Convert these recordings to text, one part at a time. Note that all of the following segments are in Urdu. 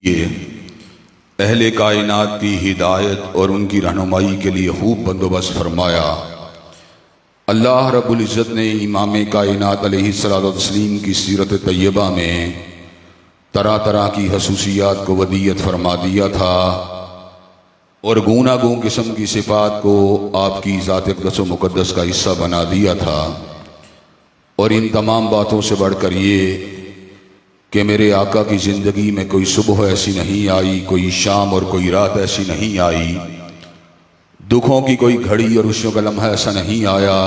یہ اہل کائنات کی ہدایت اور ان کی رہنمائی کے لیے خوب بندوبست فرمایا۔ اللہ رب العزت نے امام کائنات علیہ الصلوۃ والتسلیم کی سیرت طیبہ میں طرح طرح کی خصوصیات کو ودیعت فرما دیا تھا اور گوناگون قسم کی صفات کو آپ کی ذات اقدس و مقدس کا حصہ بنا دیا تھا، اور ان تمام باتوں سے بڑھ کر یہ کہ میرے آقا کی زندگی میں کوئی صبح ایسی نہیں آئی، کوئی شام اور کوئی رات ایسی نہیں آئی، دکھوں کی کوئی گھڑی اور خوشیوں کا لمحہ ایسا نہیں آیا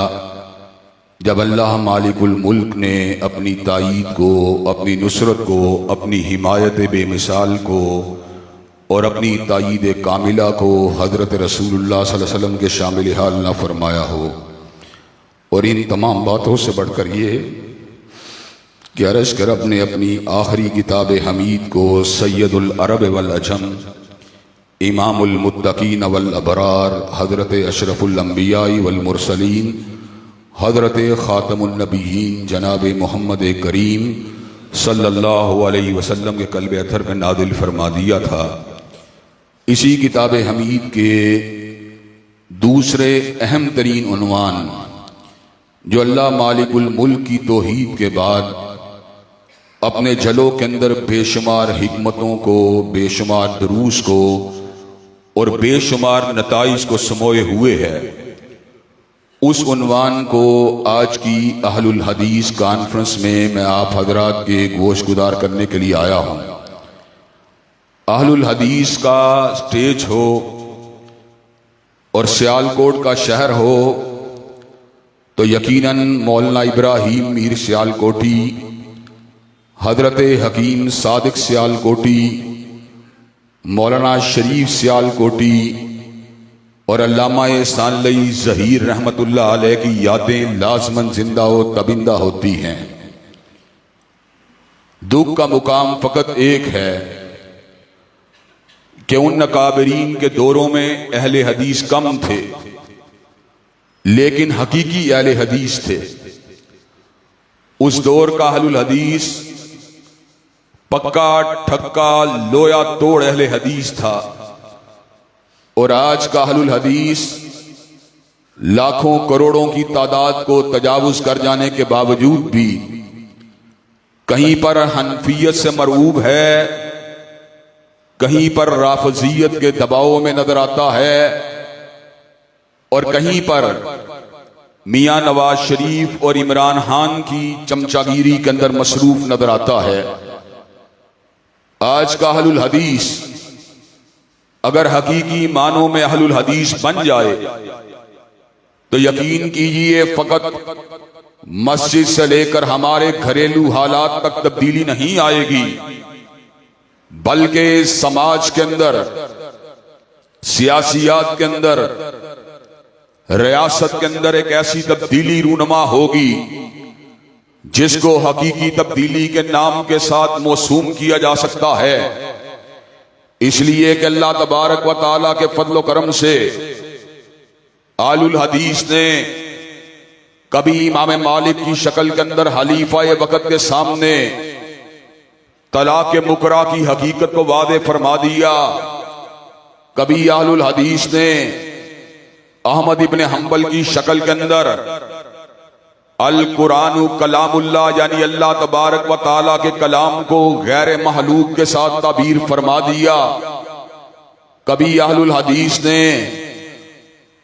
جب اللہ مالک الملک نے اپنی تائید کو، اپنی نصرت کو، اپنی حمایت بے مثال کو اور اپنی تائید کاملہ کو حضرت رسول اللہ صلی اللہ علیہ وسلم کے شامل حال نہ فرمایا ہو۔ اور ان تمام باتوں سے بڑھ کر یہ کہ عرش کے رب نے اپنی آخری کتاب حمید کو سید العرب والعجم، امام المتقین والابرار، حضرت اشرف الانبیاء والمرسلین، حضرت خاتم النبیین جناب محمد کریم صلی اللہ علیہ وسلم کے قلب اطہر میں نازل فرما دیا تھا۔ اسی کتاب حمید کے دوسرے اہم ترین عنوان جو اللہ مالک الملک کی توحید کے بعد اپنے جلوں کے اندر بے شمار حکمتوں کو، بے شمار دروس کو اور بے شمار نتائج کو سموئے ہوئے ہے، اس عنوان کو آج کی اہل الحدیث کانفرنس میں آپ حضرات کے گوش گزار کرنے کے لیے آیا ہوں۔ اہل الحدیث کا سٹیج ہو اور سیالکوٹ کا شہر ہو تو یقیناً مولانا ابراہیم میر سیالکوٹی، حضرت حکیم صادق سیالکوٹی، مولانا شریف سیالکوٹی اور علامہ ثانوی ظہیر رحمت اللہ علیہ کی یادیں لازماً زندہ و تبندہ ہوتی ہیں۔ دکھ کا مقام فقط ایک ہے کہ ان اکابرین کے دوروں میں اہل حدیث کم تھے لیکن حقیقی اہل حدیث تھے۔ اس دور کا اہل الحدیث پکا ٹھکا لویا توڑ اہل حدیث تھا، اور آج کا اہل الحدیث لاکھوں کروڑوں کی تعداد کو تجاوز کر جانے کے باوجود بھی کہیں پر حنفیت سے مرعوب ہے، کہیں پر رافضیت کے دباؤ میں نظر آتا ہے، اور کہیں پر میاں نواز شریف اور عمران خان کی چمچہ گیری کے اندر مصروف نظر آتا ہے۔ آج کا اہل الحدیث اگر حقیقی معنوں میں اہل الحدیث بن جائے تو یقین کیجئے فقط مسجد سے لے کر ہمارے گھریلو حالات تک تبدیلی نہیں آئے گی، بلکہ سماج کے اندر، سیاسیات کے اندر، ریاست کے اندر ایک ایسی تبدیلی رونما ہوگی جس کو حقیقی تبدیلی کے نام کے ساتھ موسوم کیا جا سکتا ہے۔ اس لیے کہ اللہ تبارک و تعالیٰ کے فضل و کرم سے آل الحدیث نے کبھی امام مالک کی شکل کے اندر حلیفہ وقت کے سامنے طلاق مکرہ کی حقیقت کو واضح فرما دیا، کبھی آل الحدیث نے احمد ابن حنبل کی شکل کے اندر القرآن کلام اللہ یعنی اللہ تبارک و تعالیٰ کے کلام کو غیر محلوق کے ساتھ تعبیر فرما دیا، کبھی اہل الحدیث نے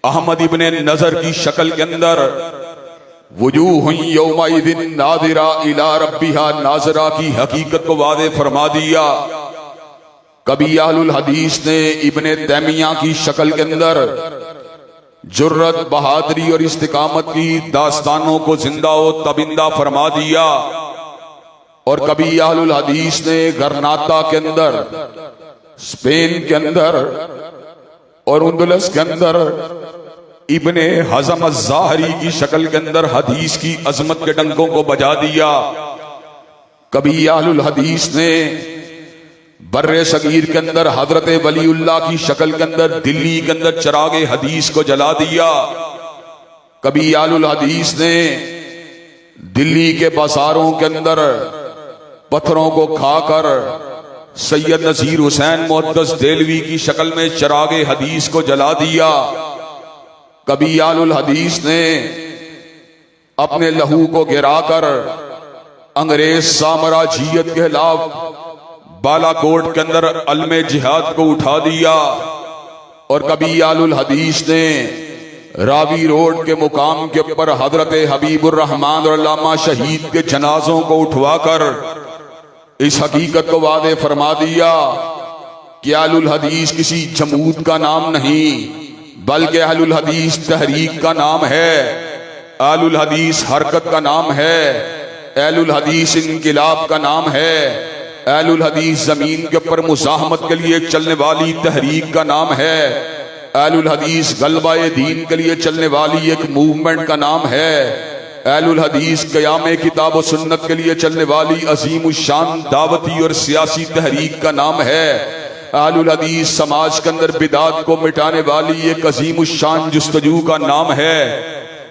احمد ابن نظر کی شکل کے اندر وجوہ یومئذ ناظرہ الی ربہا ناظرہ کی حقیقت کو واضح فرما دیا، کبھی اہل الحدیث نے ابن تیمیہ کی شکل کے اندر جرت، بہادری اور استقامت کی داستانوں کو زندہ و تبندہ فرما دیا، اور کبھی اہل الحدیث نے غرناطہ کے اندر، اسپین کے اندر اور اندلس کے اندر ابن حزم الظاہری کی شکل کے اندر حدیث کی عظمت کے ڈنکوں کو بجا دیا، کبھی اہل الحدیث نے بر صغیر کے اندر حضرت ولی اللہ کی شکل کے اندر دلی کے اندر چراغ حدیث کو جلا دیا، کبھی اہل الحدیث نے دلی کے بازاروں کے اندر پتھروں کو کھا کر سید نذیر حسین محدث دہلوی کی شکل میں چراغ حدیث کو جلا دیا۔ کبھی آل الحدیث نے اپنے لہو کو گرا کر انگریز سامراجیت کے خلاف بالا کوٹ کے اندر علم جہاد کو اٹھا دیا، اور کبھی آل الحدیث نے راوی روڈ کے مقام کے اوپر حضرت حبیب الرحمان اور علامہ شہید کے جنازوں کو اٹھوا کر اس حقیقت کو واضح فرما دیا کہ اہل الحدیث کسی جمود کا نام نہیں بلکہ اہل الحدیث تحریک کا نام ہے، اہل الحدیث حرکت کا نام ہے، اہل الحدیث انقلاب کا نام ہے، اہل الحدیث زمین کے اوپر مزاحمت کے لیے چلنے والی تحریک کا نام ہے، اہل الحدیث غلبہ دین کے لیے چلنے والی ایک موومنٹ کا نام ہے، اہل الحدیث قیام کتاب و سنت کے لیے چلنے والی عظیم الشان دعوتی اور سیاسی تحریک کا نام ہے، اہل الحدیث سماج کے اندر بدعات کو مٹانے والی ایک عظیم الشان جستجو کا نام ہے،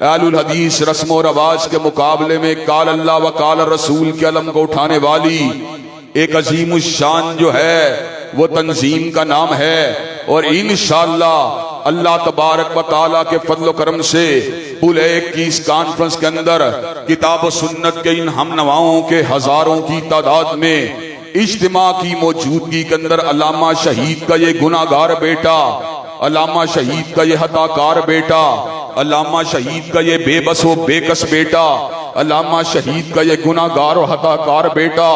اہل الحدیث رسم و رواج کے مقابلے میں قال اللہ و قال رسول کے علم کو اٹھانے والی ایک عظیم الشان جو ہے وہ تنظیم کا نام ہے، اور انشاءاللہ اللہ تبارک و تعالیٰ کے فضل و کرم سے پل1 کی اس کانفرنس کے اندر کتاب و سنت کے ان ہم نواؤں کے ہزاروں کی تعداد میں اجتماع کی موجودگی کے اندر علامہ شہید کا یہ گناہگار بیٹا، علامہ شہید کا یہ خطا کار بیٹا، علامہ شہید کا یہ بے بس و بے کس بیٹا، علامہ شہید کا یہ گناہگار و خطا کار بیٹا،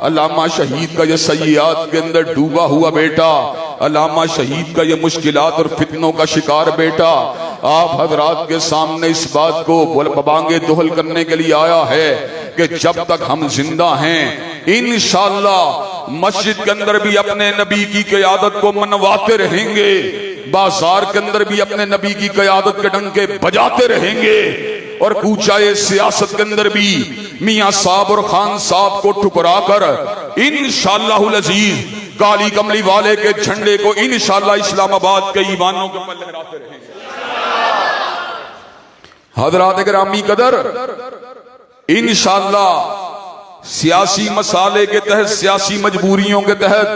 علامہ شہید کا یہ سیئات کے اندر ڈوبا ہوا بیٹا، علامہ شہید کا یہ مشکلات اور فتنوں کا شکار بیٹا آپ حضرات کے سامنے اس بات کو بانگے دہل کرنے کے لیے آیا ہے کہ جب تک ہم زندہ ہیں انشاءاللہ مسجد کے اندر بھی اپنے نبی کی قیادت کو منواتے رہیں گے، بازار کے اندر بھی اپنے نبی کی قیادت کے ڈنکے بجاتے رہیں گے، اور کوچائے سیاست کے اندر بھی میاں صاحب اور خان صاحب کو ٹھکرا کر انشاءاللہ العزیز کالی کملی والے کے جھنڈے کو انشاءاللہ اسلام آباد کے ایوانوں کے اوپر لہراتے رہیں گے۔ حضرات گرامی قدر، انشاءاللہ سیاسی مسالے کے تحت، سیاسی مجبوریوں کے تحت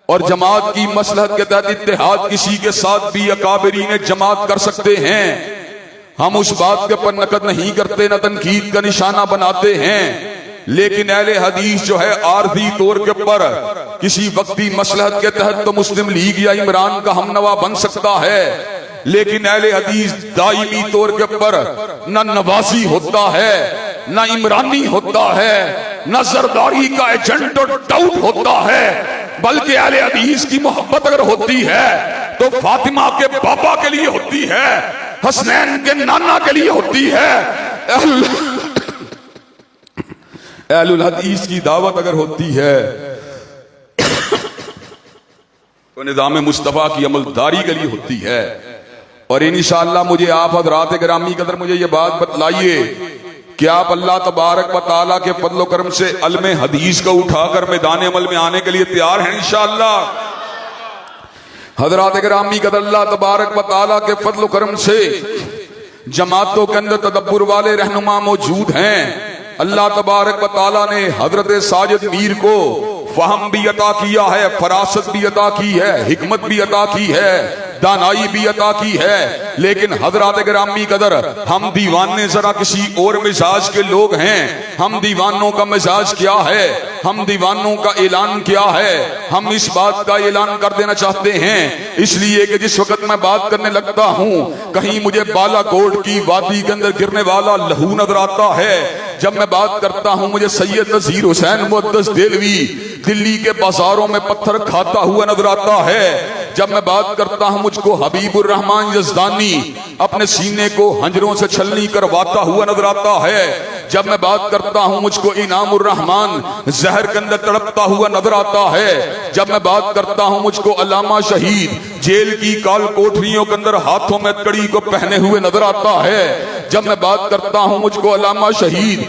اور جماعت کی مصلحت کے تحت اتحاد کسی کے ساتھ بھی اکابرین جماعت کر سکتے ہیں، ہم اس بات کے پر نقد نہیں کرتے، نہ تنقید کا نشانہ بناتے ہیں، لیکن اہل حدیث جو ہے عارضی طور کے پر کسی وقتی مصلحت کے تحت تو مسلم لیگ یا عمران کا ہم نوا بن سکتا ہے، لیکن اہل حدیث دائمی طور کے پر نہ نوازی ہوتا ہے، نہ عمرانی ہوتا ہے، نہ زرداری کا ایجنٹ اور ٹاؤٹ ہوتا ہے، بلکہ اہل حدیث کی محبت اگر ہوتی ہے تو فاطمہ کے پاپا کے لیے ہوتی ہے، حسنین کے نانا کے لیے ہوتی ہے، اہل الحدیث کی دعوت اگر ہوتی ہے تو نظام مصطفیٰ کی عملداری کے لیے ہوتی ہے۔ اور انشاءاللہ مجھے آپ حضرات گرامی قدر مجھے یہ بات بتلائیے کہ آپ اللہ تبارک و تعالیٰ کے فضل و کرم سے علم حدیث کو اٹھا کر میدان عمل میں آنے کے لیے تیار ہیں انشاءاللہ؟ حضرات گرامی قدر اللہ تبارک و تعالیٰ کے فضل و کرم سے جماعتوں کے اندر تدبر والے رہنما موجود ہیں، اللہ تبارک و تعالیٰ نے حضرت ساجد میر کو فہم بھی عطا کیا ہے، فراست بھی عطا کی ہے، حکمت بھی عطا کی ہے، دانائی بھی عطا کی ہے، لیکن حضرات گرامی قدر ہم دیوانے ذرا کسی اور مزاج کے لوگ ہیں۔ ہم دیوانوں کا مزاج کیا ہے، ہم دیوانوں کا اعلان کیا ہے، ہم اس بات کا اعلان کر دینا چاہتے ہیں، اس لیے کہ جس وقت میں بات کرنے لگتا ہوں کہیں مجھے بالا کوٹ کی وادی کے اندر گرنے والا لہو نظر آتا ہے، جب میں بات کرتا ہوں مجھے سید نذیر حسین محدث دہلوی دلی کے بازاروں میں پتھر کھاتا ہوا نظر آتا ہے، جب میں بات کرتا ہوں مجھ کو حبیب الرحمان یزدانی اپنے سینے کو ہنجروں سے چھلنی کرواتا ہوا نظر آتا ہے، جب میں بات کرتا ہوں مجھ کو انعام الرحمان زہر کے اندر تڑپتا ہوا نظر آتا ہے، جب میں بات کرتا ہوں مجھ کو علامہ شہید جیل کی کال کوٹریوں کے اندر ہاتھوں میں کڑی کو پہنے ہوئے نظر آتا ہے، جب میں بات کرتا ہوں مجھ کو علامہ شہید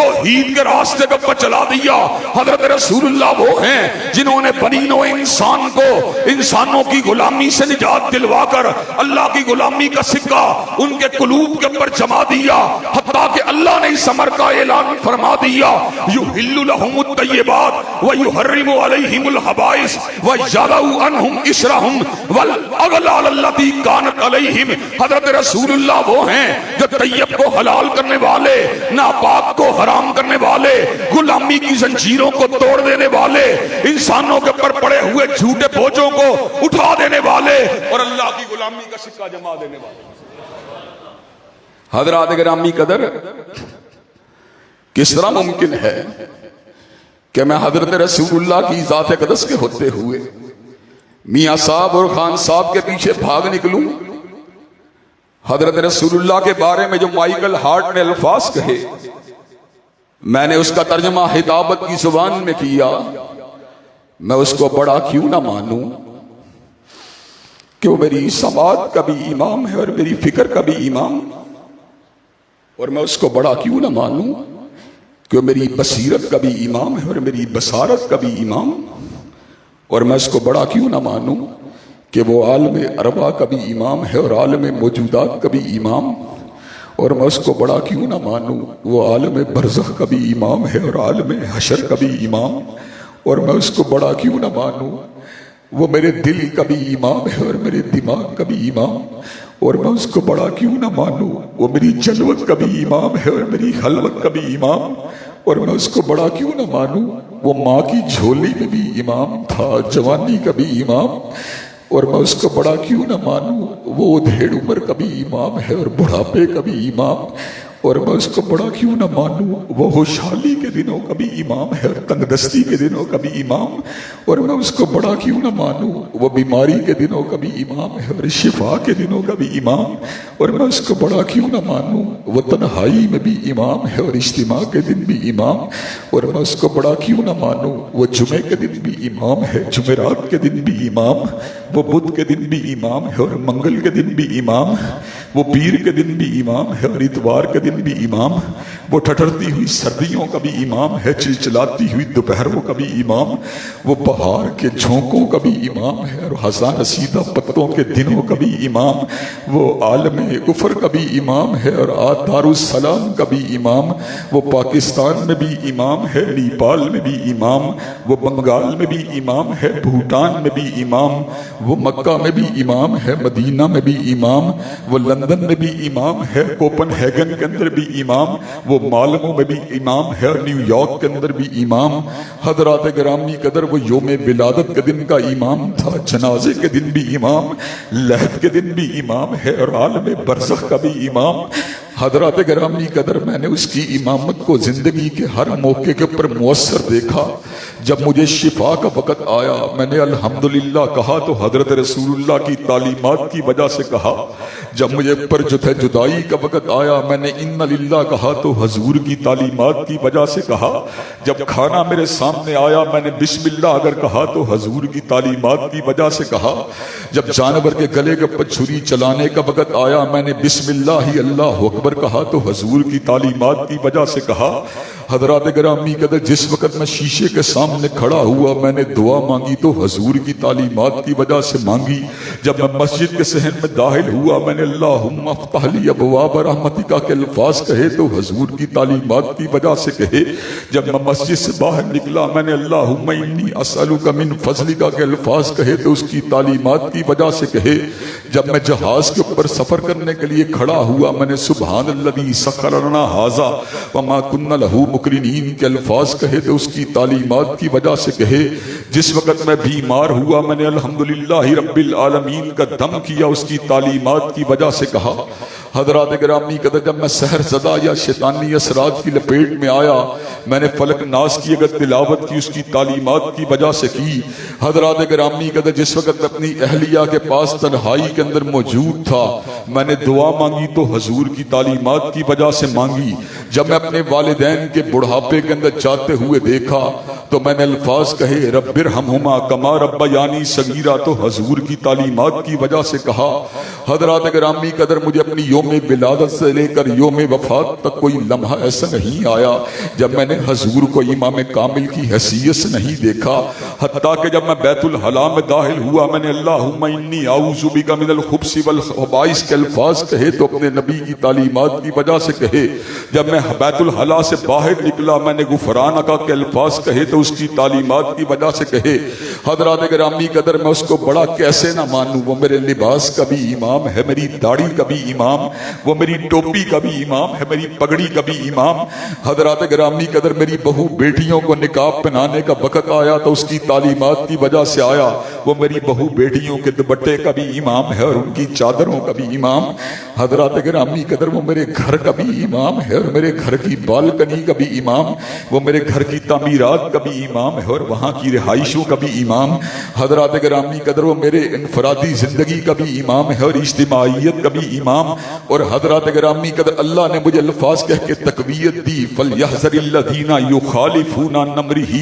توحید کے راستے کے اوپر چلا دیا۔ حضرت رسول اللہ وہ ہیں جنہوں نے بنی نوع انسان کو انسانوں کی غلامی سے نجات دلوا کر اللہ کی غلامی کا سکہ ان کے قلوب کے اوپر جما دیا، حتیٰ کہ اللہ نے اس امر کا اعلان فرما دیا یحل لہم الطیبات ویحرم علیہم الخبائث ویضع عنہم اصرہم والاغلال التی کانت علیہم۔ حضرت رسول اللہ وہ ہیں جو طیب کو حلال کرنے والے، ناپاک کو حرام کرنے والے، غلامی کی زنجیروں کو توڑ دینے والے، انسانوں کے اوپر پڑے ہوئے جھوٹے بوجھوں کو اٹھا دینے والے اور اللہ کی غلامی کا سکہ جما دینے والے۔ حضرات گرامی قدر، کس طرح ممکن ہے کہ میں حضرت رسول اللہ کی ذات اقدس کے ہوتے ہوئے میاں صاحب اور خان صاحب کے پیچھے بھاگ نکلوں؟ حضرت رسول اللہ کے بارے میں جو مائیکل ہارٹ نے الفاظ کہے، میں نے اس کا ترجمہ خطابت کی زبان میں کیا، میں اس کو بڑا کیوں نہ مانوں کہ وہ میری سماعت کا بھی امام ہے اور میری فکر کا بھی امام، اور میں اس کو بڑا کیوں نہ مانوں کہ وہ میری بصیرت کا بھی امام ہے اور میری بصارت کا بھی امام، اور میں اس کو بڑا کیوں نہ مانوں کہ وہ عالم ارواح کا بھی امام ہے اور عالم موجودات کا بھی امام، اور میں اس کو بڑا کیوں نہ مانوں وہ عالم برزخ کا بھی امام ہے اور عالم حشر کا بھی امام، اور میں اس کو بڑا کیوں نہ مانوں وہ میرے دل کا بھی امام ہے اور میرے دماغ کا بھی امام، اور میں اس کو بڑا کیوں نہ مانوں وہ میری جلوت کا بھی امام ہے اور میری خلوت کا بھی امام، اور میں اس کو بڑا کیوں نہ مانوں وہ ماں کی جھولی میں بھی امام تھا، جوانی کا بھی امام، اور میں اس کو بڑا کیوں نہ مانوں وہ ادھیڑ عمر کا بھی امام ہے اور بڑھاپے کا بھی امام، اور میں اس کو بڑا کیوں نہ مانوں وہ خوشحالی کے دنوں کا بھی امام ہے اور تنگ دستی کے دنوں کا بھی امام، اور میں اس کو بڑا کیوں نہ مانوں وہ بیماری کے دنوں کا بھی امام ہے اور شفا کے دنوں کا بھی امام، اور میں اس کو بڑا کیوں نہ مانوں وہ تنہائی میں بھی امام ہے اور اجتماع کے دن بھی امام، اور میں اس کو بڑا کیوں نہ مانوں وہ جمعے کے دن بھی امام ہے، جمعرات کے دن بھی امام، وہ بدھ کے دن بھی امام ہے اور منگل کے دن بھی امام، وہ پیر کے دن بھی امام ہے اور اتوار کے دن بھی امام، وہ ٹھٹرتی ہوئی سردیوں کا بھی امام ہے، چلچلاتی ہوئی دوپہروں کا بھی امام، وہ بہار کے جھونکوں کا بھی امام ہے اور خزاں رسیدہ پتوں کے دنوں کا بھی امام، وہ عالم کفر کا بھی امام ہے اور دارالسلام کا بھی امام، وہ پاکستان میں بھی امام ہے، نیپال میں بھی امام، وہ بنگال میں بھی امام ہے، بھوٹان میں بھی امام، وہ مکہ میں بھی امام ہے، مدینہ میں بھی امام، وہ لندن میں بھی امام ہے، کوپن ہیگن کے اندر بھی امام، وہ مالمو میں بھی امام ہے اور نیو یارک کے اندر بھی امام۔ حضرات گرامی قدر، وہ یوم ولادت کے دن کا امام تھا، جنازے کے دن بھی امام، لحد کے دن بھی امام ہے اور عالم برزخ کا بھی امام۔ حضرات گرامی قدر، میں نے اس کی امامت کو زندگی کے ہر موقع کے اوپر مؤثر دیکھا۔ جب مجھے شفا کا وقت آیا میں نے الحمدللہ کہا تو حضرت رسول اللہ کی تعلیمات کی وجہ سے کہا، جب مجھے پر جدائی کا وقت آیا میں نے ان للہ کہا تو حضور کی تعلیمات کی وجہ سے کہا، جب کھانا میرے سامنے آیا میں نے بسم اللہ اگر کہا تو حضور کی تعلیمات کی وجہ سے کہا، جب جانور کے گلے کے اوپر چھری چلانے کا وقت آیا میں نے بسم اللہ اللہ اکبر کہا تو حضور کی تعلیمات کی وجہ سے کہا۔ حضرات گرامی قدر، جس وقت میں شیشے کے سامنے کھڑا ہوا میں نے دعا مانگی تو حضور کی تعلیمات کی وجہ سے مانگی۔ جب میں مسجد کے صحن میں داخل ہوا میں نے اللہم افتح لی ابواب رحمتک کے الفاظ کہے تو حضور کی تعلیمات کی وجہ سے کہے۔ جب میں مسجد سے باہر نکلا میں نے اللہم انی اسألک من فضلک کے الفاظ کہے تو اس کی تعلیمات کی وجہ سے کہے۔ جب میں جہاز کے اوپر سفر کرنے کے لیے کھڑا ہوا میں نے سبحان الذی سخر لنا ھذا وما کنا لہ مقرنین کے الفاظ کہے تو اس کی تعلیمات کی وجہ سے کہے۔ جس وقت میں بیمار ہوا میں نے الحمدللہ رب العالمین کا دم کیا اس کی تعلیمات کی وجہ سے کہا۔ حضرات گرامی قدر، جب میں سحر زدہ یا شیطانی اثرات کی لپیٹ میں آیا میں نے فلک ناس کی اگر تلاوت کی اس کی تعلیمات کی وجہ سے کی۔ حضرات گرامی قدر، جس وقت اپنی اہلیہ کے پاس تنہائی کے اندر موجود تھا میں نے دعا مانگی تو حضور کی تعلیمات کی وجہ سے مانگی۔ جب میں اپنے والدین کے بڑھاپے کے اندر جاتے ہوئے دیکھا تو میں نے الفاظ کہے رب ارحمہما کما ربیانی صغیرہ، تو حضور کی تعلیمات کی وجہ سے کہا۔ حضرات گرامی قدر مجھے اپنی یوم ولادت سے لے کر یوم وفات تک کوئی لمحہ ایسا نہیں آیا جب میں نے حضور کو امام کامل کی حیثیت سے نہیں دیکھا، حتیٰ کہ جب میں بیت الخلاء میں داخل ہوا میں نے اللہم انی اعوذ بک من الخبث والخبائث کے الفاظ کہے تو اپنے نبی کی تعلیمات کی وجہ سے کہے۔ جب میں بیت الخلاء سے باہر نکلا میں نے غفرانک کے الفاظ کہے تو اس کی تعلیمات کی وجہ سے کہے۔ حضرات گرامی قدر میں اس کو بڑا کیسے نہ مانوں، وہ میرے لباس کا بھی امام ہے، میری داڑھی کا بھی امام، وہ میری ٹوپی کا بھی امام ہے، میری پگڑی کا بھی امام۔ حضرات گرامی قدر میری بہو بیٹیوں کو نقاب پہنانے کا وقت آیا تو اس کی تعلیمات کی وجہ سے آیا، وہ میری بہو بیٹیوں کے دوپٹے کا بھی امام ہے اور ان کی چادروں کا بھی امام۔ حضرات گرامی قدر وہ میرے گھر کا بھی امام ہے اور میرے گھر کی بالکنی کا بھی امام، وہ میرے گھر کی تعمیرات کا بھی امام ہے اور وہاں کی رہائشوں کا بھی امام۔ حضرات گرامی قدر وہ میرے انفرادی زندگی کا بھی امام ہے اور اجتماعیت کا بھی امام۔ اور حضرات گرامی قدر اللہ نے مجھے الفاظ کہہ کے تقویت دی، فَلْيَحْذَرِ الَّذِينَ يُخَالِفُونَ عَنْ أَمْرِهِ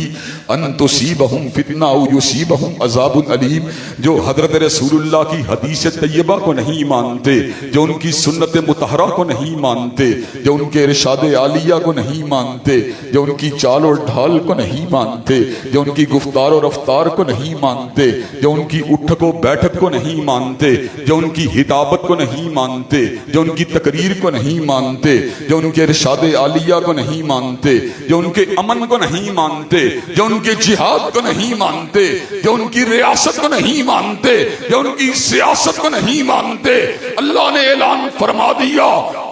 أَن تُصِيبَهُمْ فِتْنَةٌ أَوْ يُصِيبَهُمْ عَذَابٌ أَلِيمٌ۔ جو حضرت رسول اللہ کی حدیث طیبہ کو نہیں مانتے، جو ان کی سنت مطہرہ کو نہیں مانتے، جو ان کے ارشاد عالیہ کو نہیں مانتے، جو ان کی چال اور ڈھال کو نہیں مانتے، جو ان کی گفتار و رفتار کو نہیں مانتے، جو ان کی اٹھک و بیٹھک کو نہیں مانتے، جو ان کی ہدابت کو نہیں مانتے، جو ان کی تقریر کو نہیں مانتے، جو ان کے ارشاد عالیہ کو نہیں مانتے، جو ان کے امن کو نہیں مانتے، جو ان کے جہاد کو نہیں مانتے، جو ان کی ریاست کو نہیں مانتے، جو ان کی سیاست کو نہیں مانتے، اللہ نے اعلان فرما دیا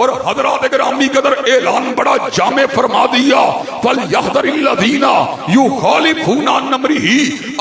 اور حضرات گرامی قدر اعلان بڑا جامع فرما دیا، فَلْيَحْذَرِ الَّذِينَ يُخَالِفُونَ عَنْ أَمْرِهِ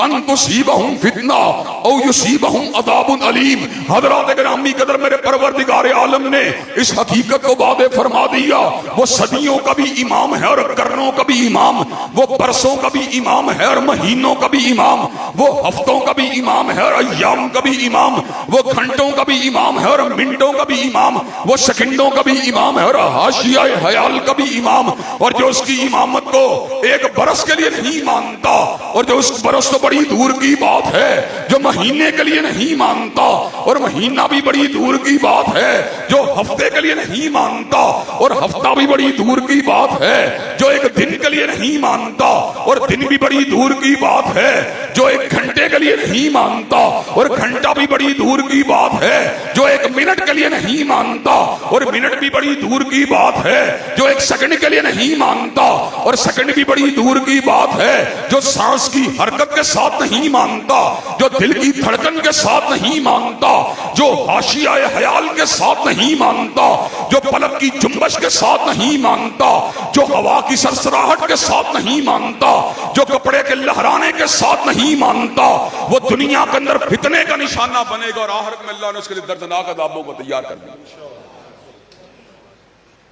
أَن تُصِيبَهُمْ فِتْنَةٌ أَوْ يُصِيبَهُمْ عَذَابٌ أَلِيمٌ۔ حضرات گرامی قدر میرے پروردگار عالم نے اس حقیقت کو واضح فرما دیا، وہ صدیوں کا بھی امام ہے اور قرنوں کا بھی امام، وہ برسوں کا بھی امام ہے اور مہینوں کا بھی امام، وہ ہفتوں کا بھی امام ہے اور ایام کا بھی امام، وہ گھنٹوں کا بھی امام ہے اور منٹوں کا بھی امام، وہ سیکنڈوں کا بھی امام ہے اور حاشیہ حیال کا بھی امام۔ اور جو اس کی امامت کو ایک برس کے لیے نہیں مانتا، اور جو اس برس تو بڑی دور کی بات ہے، جو مہینے کے لیے نہیں مانتا اور مہینہ بھی بڑی دور کی بات ہے، جو ہفتے کے لیے نہیں مانتا اور ہفتہ بھی بڑی دور کی بات ہے، جو ایک دن کے لیے نہیں مانتا اور دن بھی بڑی دور کی بات ہے، جو ایک گھنٹے کے لیے نہیں مانتا اور گھنٹہ بھی بڑی دور کی بات ہے، جو ایک منٹ کے لیے نہیں مانتا اور منٹ بھی بڑی دور کی بات ہے، جو ایک سیکنڈ کے لیے نہیں مانتا اور سیکنڈ بھی بڑی دور کی بات ہے، جو سانس کی حرکت کے ساتھ نہیں مانتا، جو دل کی دھڑکن کے ساتھ نہیں مانتا، جو حاشیہ حیال کے ساتھ نہیں مانتا، جو پلک کی جنبش کے ساتھ نہیں مانتا، جو ہوا کی سرسراہٹ کے ساتھ نہیں مانتا، جو کپڑے کے لہرانے کے ساتھ نہیں مانتا، وہ دنیا کے اندر فتنے کا نشانہ بنے گا اور آخرت میں اللہ نے اس کے لیے دردناک عذابوں کو تیار کر دیا۔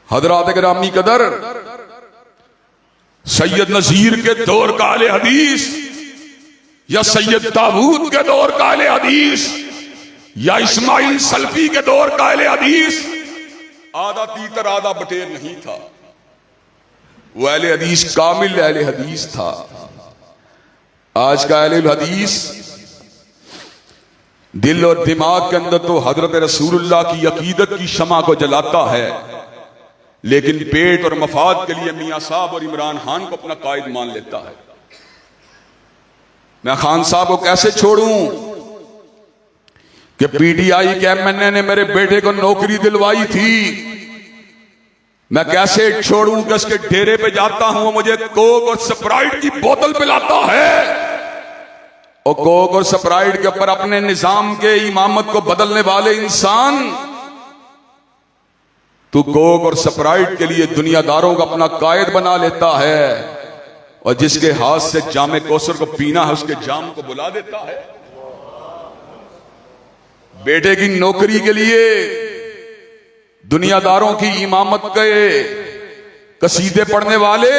حضرات گرامی قدر سید نذیر کے دور کا اہل حدیث یا سید داؤد کے دور کا اہل حدیث یا اسماعیل سلفی کے دور کا اہل حدیث آدھا تیتر آدھا بٹیر نہیں تھا، وہ اہل حدیث کامل اہل حدیث تھا۔ آج کا اہل حدیث دل اور دماغ کے اندر تو حضرت رسول اللہ کی عقیدت کی شمع کو جلاتا ہے، لیکن پیٹ اور مفاد کے لیے میاں صاحب اور عمران خان کو اپنا قائد مان لیتا ہے۔ میں خان صاحب کو کیسے چھوڑوں کہ پی ٹی آئی کے ایم این اے نے میرے بیٹے کو نوکری دلوائی تھی، میں کیسے چھوڑوں کہ اس کے ڈیرے پہ جاتا ہوں وہ مجھے کوک اور سپرائٹ کی بوتل پلاتا ہے، اور کوک اور سپرائٹ کے اوپر اپنے نظام کے امامت کو بدلنے والے انسان، تو کوک اور سپرائٹ کے لیے دنیا داروں کو اپنا قائد بنا لیتا ہے، اور جس کے ہاتھ سے جام کوثر کو پینا ہے اس کے جام کو بلا دیتا ہے۔ بیٹے کی نوکری کے لیے دنیا داروں کی امامت کے قصیدے پڑھنے والے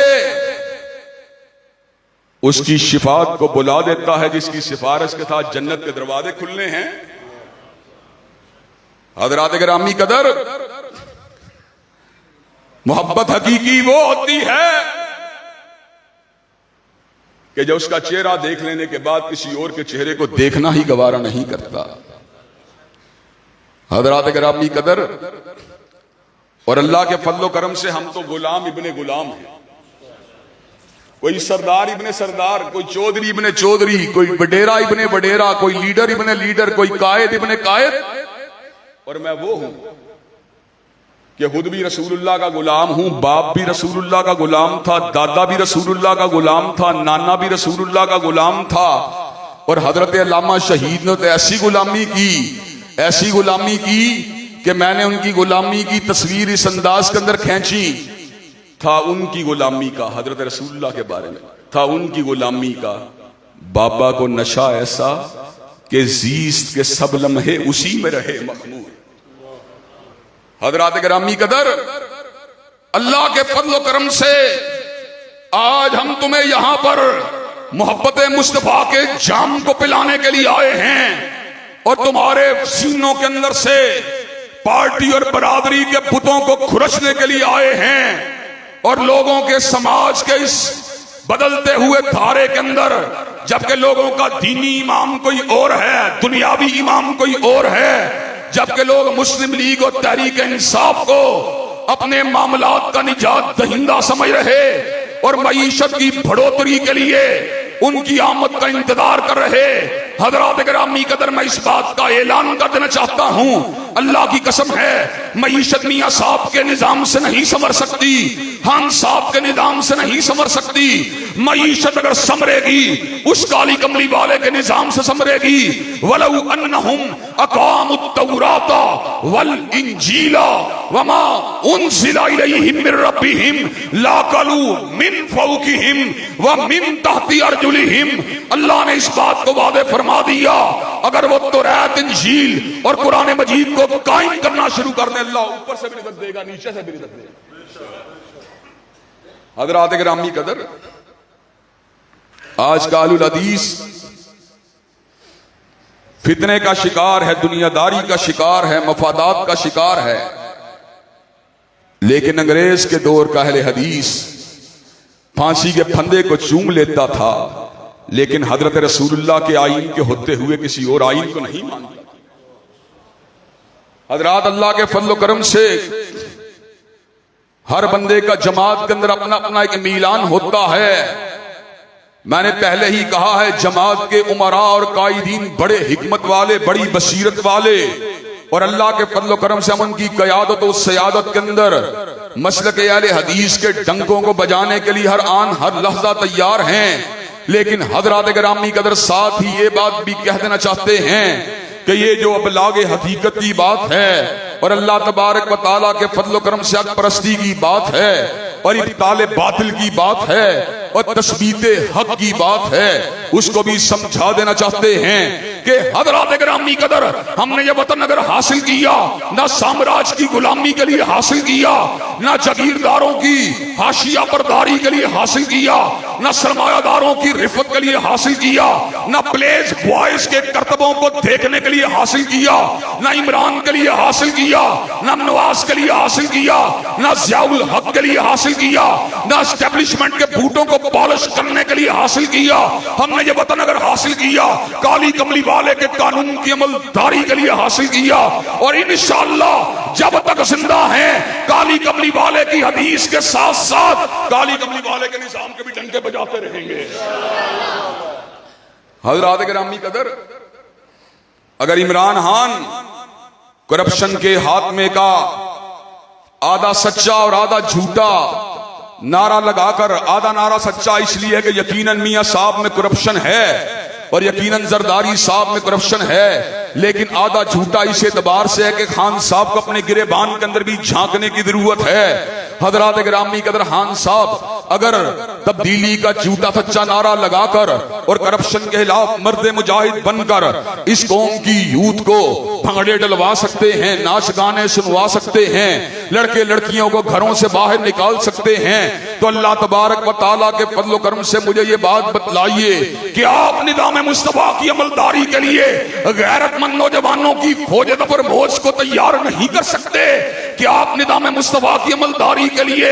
اس کی شفاعت کو بلا دیتا ہے، جس کی سفارش کے ساتھ جنت کے دروازے کھلنے ہیں۔ حضرات گرامی قدر، محبت حقیقی وہ ہوتی ہے کہ جو اس کا چہرہ دیکھ لینے کے بعد کسی اور کے چہرے کو دیکھنا ہی گوارا نہیں کرتا۔ حضرات گرامی قدر، اور اللہ کے فضل و کرم سے ہم تو غلام ابن غلام ہیں، کوئی سردار ابن سردار، کوئی چودھری ابن چودھری، کوئی وڈیرا ابن وڈیرا، کوئی لیڈر ابن لیڈر، کوئی قائد ابن قائد، اور میں وہ ہوں کہ خود بھی رسول اللہ کا غلام ہوں، باپ بھی رسول اللہ کا غلام تھا، دادا بھی رسول اللہ کا غلام تھا، نانا بھی رسول اللہ کا غلام تھا، اور حضرت علامہ شہید نے تو ایسی غلامی کی کہ میں نے ان کی غلامی کی تصویر اس انداز کے اندر کھینچی، تھا ان کی غلامی کا، حضرت رسول اللہ کے بارے میں تھا ان کی غلامی کا، بابا کو نشہ ایسا کہ زیست کے سب لمحے اسی میں رہے مخمور۔ حضرات گرامی قدر، اللہ کے فضل و کرم سے آج ہم تمہیں یہاں پر محبت مصطفیٰ کے جام کو پلانے کے لیے آئے ہیں، اور تمہارے سینوں کے اندر سے پارٹی اور برادری کے بتوں کو کھرچنے کے لیے آئے ہیں، اور لوگوں کے سماج کے اس بدلتے ہوئے دھارے کے اندر جبکہ لوگوں کا دینی امام کوئی اور ہے، دنیاوی امام کوئی اور ہے، جبکہ لوگ مسلم لیگ اور تحریک انصاف کو اپنے معاملات کا نجات دہندہ سمجھ رہے اور معیشت کی بڑھوتری کے لیے ان کی آمد کا انتظار کر رہے، حضرات گرامی قدر میں اس بات کا اعلان کر دینا چاہتا ہوں، اللہ کی قسم ہے معیشت میاں صاحب کے نظام سے نہیں سنور سکتی، خان صاحب کے نظام سے نہیں سنور سکتی، معیشت اگر سنورے گی اس کالی کملی والے کے نظام سے سنورے گی۔ وَلَوْ أَنَّهُمْ أَقَامُوا التَّوْرَاةَ وَالْإِنْجِيلَ وَمَا أُنزِلَ إِلَيْهِمْ مِنْ رَبِّهِمْ لَأَكَلُوا مِنْ فَوْقِهِمْ وَمِنْ تَحْتِ أَرْجُلِهِمْ۔ اللہ نے اس بات کو واضح فرما دیا، اگر وہ توریت، انجیل اور قرآن مجید کو قائم کرنا شروع کر دیں، اللہ اوپر سے بھی رزق دے گا، نیچے سے بھی رزق دے گا۔ حضرات گرامی قدر، آج کا اہل الحدیث فتنے کا شکار ہے، دنیا داری کا شکار ہے، مفادات کا شکار ہے، لیکن انگریز کے دور کا اہل حدیث پھانسی کے پھندے کو چوم لیتا تھا، لیکن حضرت رسول اللہ کے آئین کے ہوتے ہوئے کسی اور آئین کو نہیں مانتا۔ حضرات اللہ کے فضل و کرم سے ہر بندے کا جماعت کے اندر اپنا اپنا ایک میلان ہوتا ہے۔ میں نے پہلے ہی کہا ہے، جماعت کے امراء اور قائدین بڑے حکمت والے، بڑی بصیرت والے، اور اللہ کے فضل و کرم سے ہم ان کی قیادت و سیادت کے اندر مسلک اہل حدیث کے ڈنکوں کو بجانے کے لیے ہر آن ہر لحظہ تیار ہیں، لیکن حضرات گرامی قدر ساتھ ہی یہ بات بھی کہہ دینا چاہتے ہیں کہ یہ جو ابلاغ حقیقت کی بات ہے اور اللہ تبارک و تعالیٰ کے فضل و کرم سے حق پرستی کی بات ہے اور ابطال باطل کی بات ہے اور تثبیت حق کی بات ہے، اس کو بھی سمجھا دینا چاہتے ہیں کہ حضرات گرامی قدر ہم نے یہ وطن اگر حاصل کیا، نہ سامراج کی غلامی کے لیے حاصل کیا، نہ جگیرداروں کی حاشیہ برداری کے لیے حاصل کیا، نہ سرمایہ داروں کی رفت کے لیے حاصل کیا، نہ پلیس بوائز کے کرتبوں کو دیکھنے کے لیے حاصل کیا، نہ عمران کے لیے حاصل کیا، نہ نواز کے لیے حاصل کیا، نہ ضیاء الحق کے لیے حاصل کیا، نہ اسٹیبلشمنٹ کے بوٹوں کو پالش کرنے کے لیے حاصل کیا۔ ہم نے یہ وطن اگر حاصل کیا، کالی کملی والے کے قانون کی عمل داری کے لیے حاصل کیا، اور انشاءاللہ جب تک زندہ ہیں کالی کملی والے کی حدیث کے ساتھ ساتھ کالی کملی والے کے نظام کے بھی ڈنکے بجاتے رہیں گے۔ حضرات گرامی قدر، اگر عمران خان کرپشن کے خاتمے کا آدھا سچا اور آدھا جھوٹا نعرہ لگا کر، آدھا نعرہ سچا اس لیے کہ یقیناً میاں صاحب میں کرپشن ہے اور یقیناً زرداری صاحب میں کرپشن ہے، لیکن آدھا جھوٹا اس اعتبار سے ہے کہ خان صاحب کو اپنے گریبان کے اندر بھی جھانکنے کی ضرورت ہے۔ حضرات گرامی قدر، خان صاحب اگر تبدیلی کا جھوٹا سچا نعرہ لگا کر اور کرپشن کے خلاف مرد مجاہد بن کر اس قوم کی یوتھ کو بھنگڑے ڈلوا سکتے ہیں، ناچ گانے سنوا سکتے ہیں، لڑکے لڑکیوں کو گھروں سے باہر نکال سکتے ہیں، تو اللہ تبارک و تعالیٰ کے فضل و کرم سے مجھے یہ بات بتلائیے کہ آپ نظام مصطفیٰ کی عملداری کے لیے غیرت مند نوجوانوں کی فوج ظفر موج کو تیار نہیں کر سکتے؟ کہ آپ نظام مصطفیٰ کی عملداری کے لیے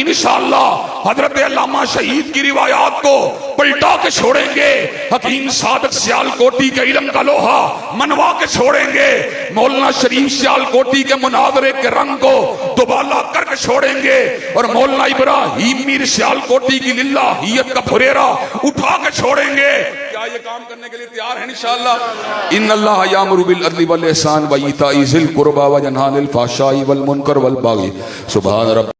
انشاءاللہ حضرت علامہ شہید کی روایات کو پلٹا کے چھوڑیں گے، حکیم صادق سیالکوٹی کے علم کا لوہا منوا کے چھوڑیں گے، مولانا شریف سیالکوٹی کے مناظرے کے رنگ کو دوبالا کر کے چھوڑیں گے، اور مولانا ابراہیم میر سیالکوٹی کی للہیت کا پھریرا اٹھا کے چھوڑیں گے۔ کیا یہ کام کرنے کے لیے تیار ہیں انشاءاللہ؟ ان اللہ یامر بالعدل والاحسان وایتاء ذی القربی وینہی عن الفحشاء والمنکر والبغی۔ سبحان رب